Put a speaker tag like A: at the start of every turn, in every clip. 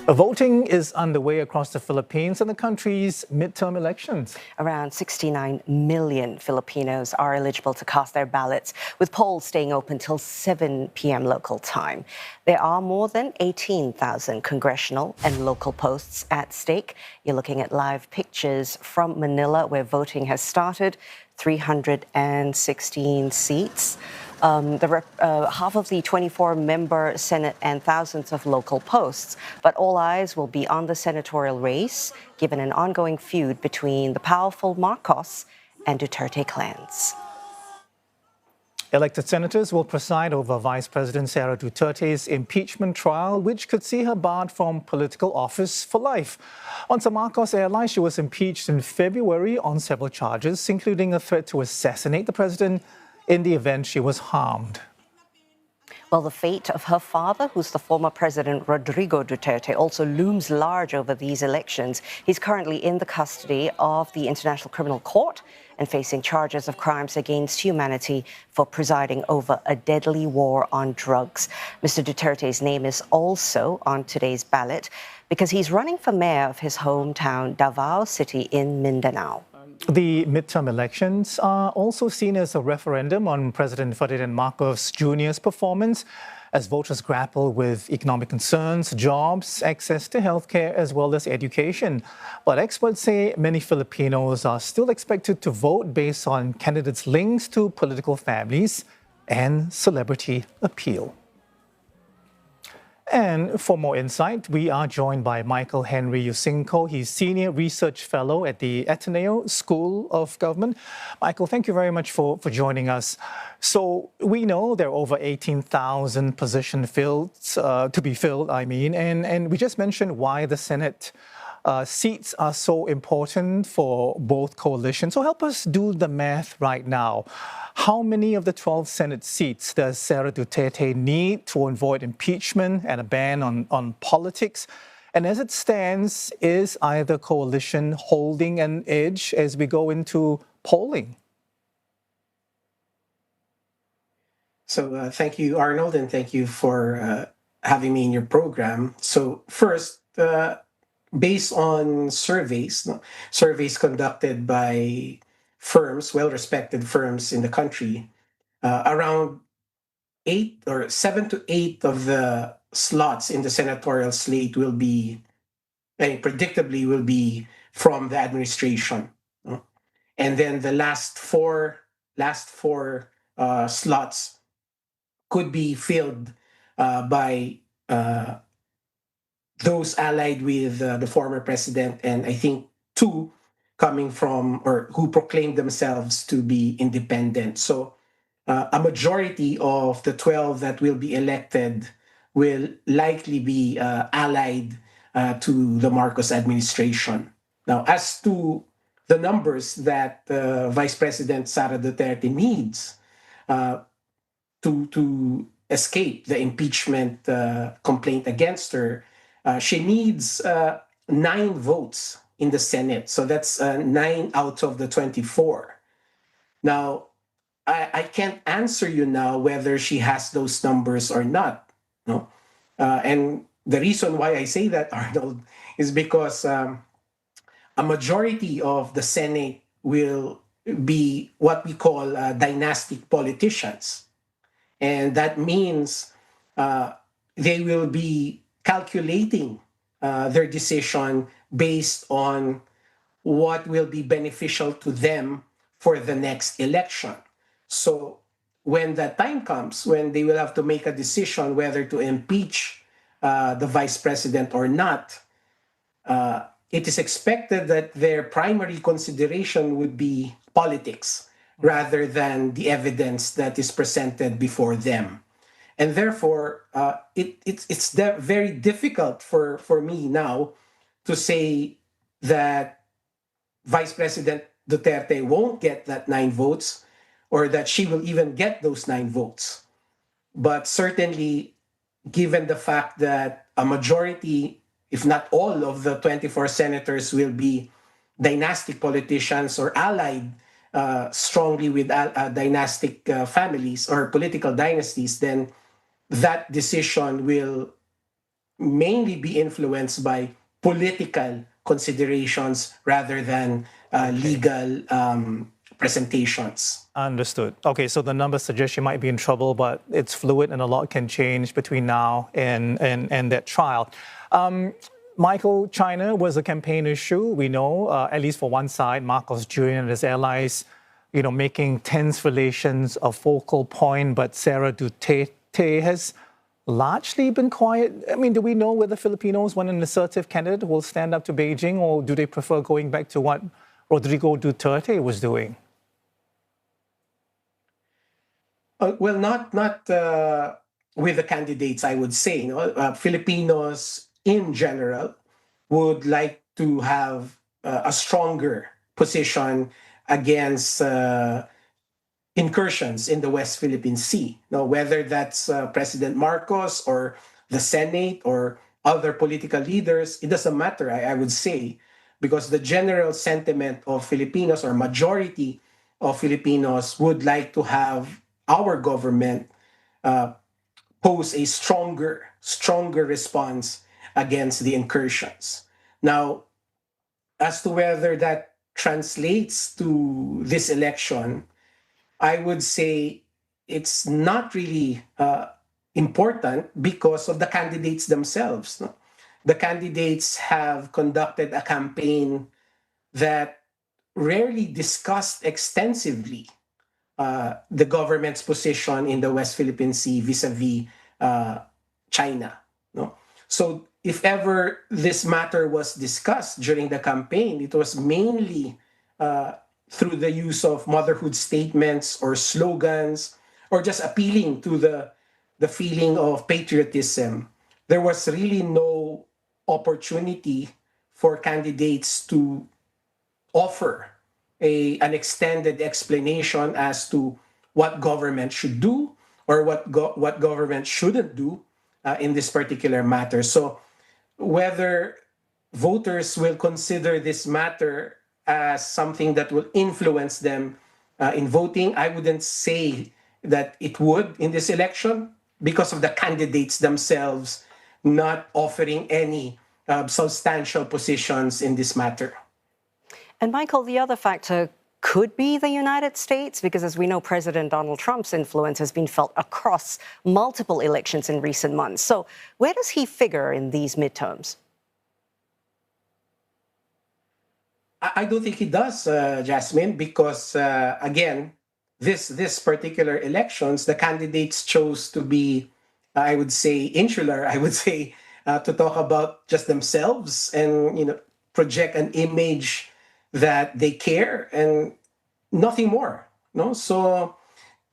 A: Voting is underway across the Philippines in the country's midterm elections.
B: Around 69 million Filipinos are eligible to cast their ballots, with polls staying open till 7 p.m. local time. There are more than 18,000 congressional and local posts at stake. You're looking at live pictures from Manila, where voting has started. 316 seats. Half of the 24-member Senate and thousands of local posts. But all eyes will be on the senatorial race, given an ongoing feud between the powerful Marcos and Duterte clans.
A: Elected senators will preside over Vice President Sara Duterte's impeachment trial, which could see her barred from political office for life. On Sir Marcos Airline, she was impeached in February on several charges, including a threat to assassinate the president in the event she was harmed.
B: Well, the fate of her father, who's the former President Rodrigo Duterte, also looms large over these elections. He's currently in the custody of the International Criminal Court and facing charges of crimes against humanity for presiding over a deadly war on drugs. Mr. Duterte's name is also on today's ballot because he's running for mayor of his hometown, Davao City in Mindanao.
A: The midterm elections are also seen as a referendum on President Ferdinand Marcos Jr.'s performance as voters grapple with economic concerns, jobs, access to healthcare, as well as education. But experts say many Filipinos are still expected to vote based on candidates' links to political families and celebrity appeal. And for more insight, we are joined by Michael Henry Yusingco. He's Senior Research Fellow at the Ateneo School of Government. Michael, thank you very much for joining us. So we know there are over 18,000 positions to be filled, and we just mentioned why the Senate seats are so important for both coalitions. So help us do the math right now. How many of the 12 Senate seats does Sara Duterte need to avoid impeachment and a ban on politics? And as it stands, is either coalition holding an edge as we go into polling?
C: So thank you, Arnold, and thank you for having me in your program. So first, based on surveys conducted by firms, well-respected firms in the country, around 7 to 8 of the slots in the senatorial slate will be, predictably will be from the administration. And then the last four slots could be filled by those allied with the former president, and I think 2 coming from or who proclaim themselves to be independent. So a majority of the 12 that will be elected will likely be allied to the Marcos administration. Now, as to the numbers that Vice President Sara Duterte needs to escape the impeachment complaint against her, she needs 9 votes in the Senate. So that's 9 out of the 24. Now, I can't answer you now whether she has those numbers or not. No? And the reason why I say that, Arnold, is because a majority of the Senate will be what we call dynastic politicians. And that means they will be calculating their decision based on what will be beneficial to them for the next election. So when that time comes, when they will have to make a decision whether to impeach the vice president or not, it is expected that their primary consideration would be politics rather than the evidence that is presented before them. And therefore, it's very difficult for me now to say that Vice President Duterte won't get that 9 votes or that she will even get those 9 votes. But certainly, given the fact that a majority, if not all of the 24 senators will be dynastic politicians or allied strongly with dynastic families or political dynasties, then that decision will mainly be influenced by political considerations rather than legal presentations.
A: Understood. Okay, so the numbers suggest you might be in trouble, but it's fluid and a lot can change between now and that trial. Michael, China was a campaign issue. We know, at least for one side, Marcos Jr. and his allies, making tense relations a focal point, but Sara Duterte has largely been quiet. I mean, do we know whether Filipinos want an assertive candidate who will stand up to Beijing, or do they prefer going back to what Rodrigo Duterte was doing?
C: Well, not with the candidates, I would say. Filipinos in general would like to have a stronger position against incursions in the West Philippine Sea. Now, whether that's President Marcos or the Senate or other political leaders, it doesn't matter, I would say, because the general sentiment of Filipinos, or majority of Filipinos, would like to have our government pose a stronger response against the incursions. Now, as to whether that translates to this election, I would say it's not really important because of the candidates themselves. No? The candidates have conducted a campaign that rarely discussed extensively the government's position in the West Philippine Sea vis-a-vis China. No? So if ever this matter was discussed during the campaign, it was mainly through the use of motherhood statements or slogans, or just appealing to the feeling of patriotism. There was really no opportunity for candidates to offer an extended explanation as to what government should do or what government shouldn't do in this particular matter. So whether voters will consider this matter as something that will influence them in voting, I wouldn't say that it would in this election, because of the candidates themselves not offering any substantial positions in this matter.
B: And Michael, the other factor could be the United States, because as we know, President Donald Trump's influence has been felt across multiple elections in recent months. So where does he figure in these midterms?
C: I don't think he does, Jasmine, because again, this particular elections, the candidates chose to be, I would say, insular. I would say to talk about just themselves and project an image that they care and nothing more. No, so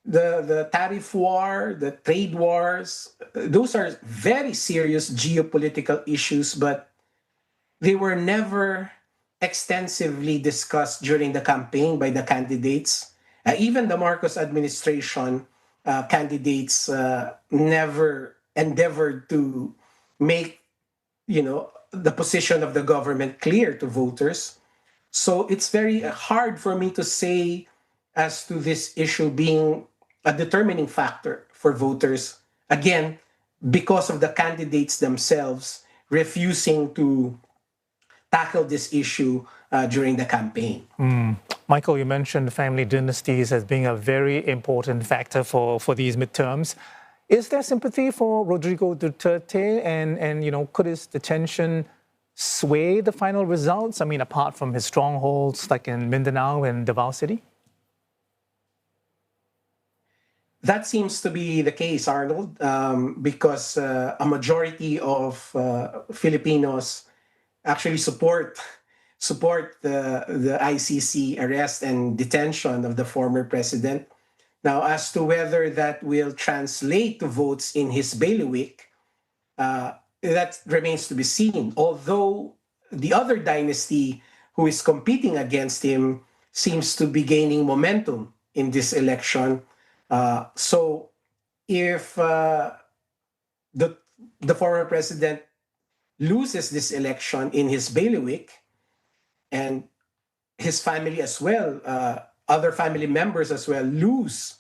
C: the tariff war, the trade wars, those are very serious geopolitical issues, but they were never extensively discussed during the campaign by the candidates. Even the Marcos administration candidates never endeavored to make the position of the government clear to voters. So it's very hard for me to say as to this issue being a determining factor for voters, again, because of the candidates themselves refusing to tackle this issue during the campaign.
A: Michael, you mentioned family dynasties as being a very important factor for these midterms. Is there sympathy for Rodrigo Duterte, and could his detention sway the final results? I mean, apart from his strongholds like in Mindanao and Davao City?
C: That seems to be the case, Arnold, because a majority of Filipinos actually support the ICC arrest and detention of the former president. Now, as to whether that will translate to votes in his bailiwick, that remains to be seen. Although the other dynasty who is competing against him seems to be gaining momentum in this election. So if the former president loses this election in his bailiwick, and his family as well, other family members as well, lose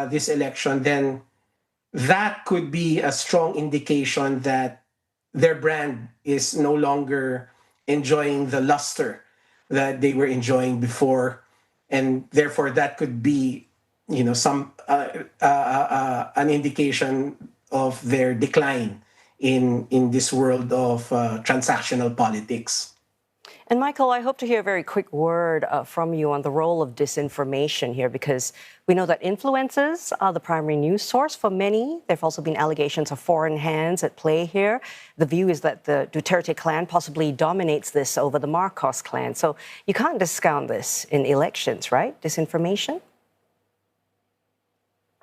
C: this election, then that could be a strong indication that their brand is no longer enjoying the luster that they were enjoying before, and therefore that could be, some an indication of their decline in this world of transactional politics.
B: And Michael, I hope to hear a very quick word from you on the role of disinformation here, because we know that influencers are the primary news source for many. There have also been allegations of foreign hands at play here. The view is that the Duterte clan possibly dominates this over the Marcos clan. So you can't discount this in elections, right? Disinformation?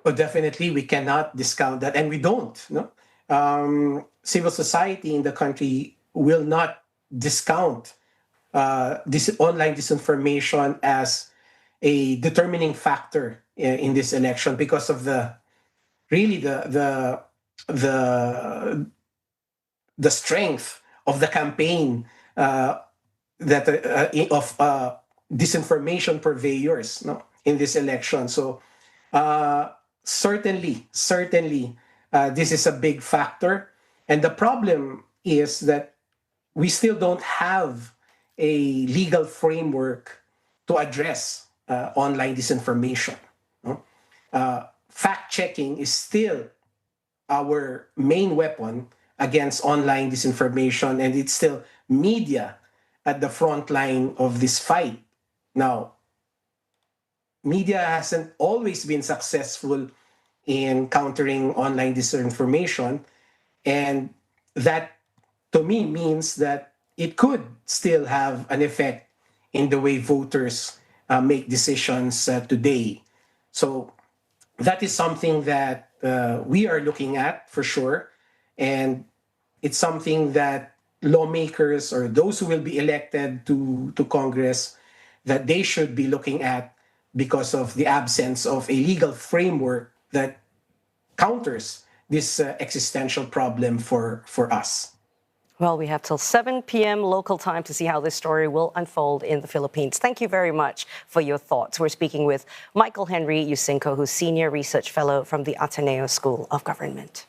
C: Well, definitely we cannot discount that, and we don't. No? Civil society in the country will not discount this online disinformation as a determining factor in this election, because of the strength of the campaign of disinformation purveyors, no, in this election. So certainly, this is a big factor, and the problem is that we still don't have a legal framework to address online disinformation. No? Fact-checking is still our main weapon against online disinformation, and it's still media at the front line of this fight. Now, media hasn't always been successful in countering online disinformation, and that, to me, means that it could still have an effect in the way voters make decisions today. So that is something that we are looking at for sure. And it's something that lawmakers, or those who will be elected to Congress, that they should be looking at, because of the absence of a legal framework that counters this existential problem for us.
B: Well, we have till 7 p.m. local time to see how this story will unfold in the Philippines. Thank you very much for your thoughts. We're speaking with Michael Henry Yusingco, who's Senior Research Fellow from the Ateneo School of Government.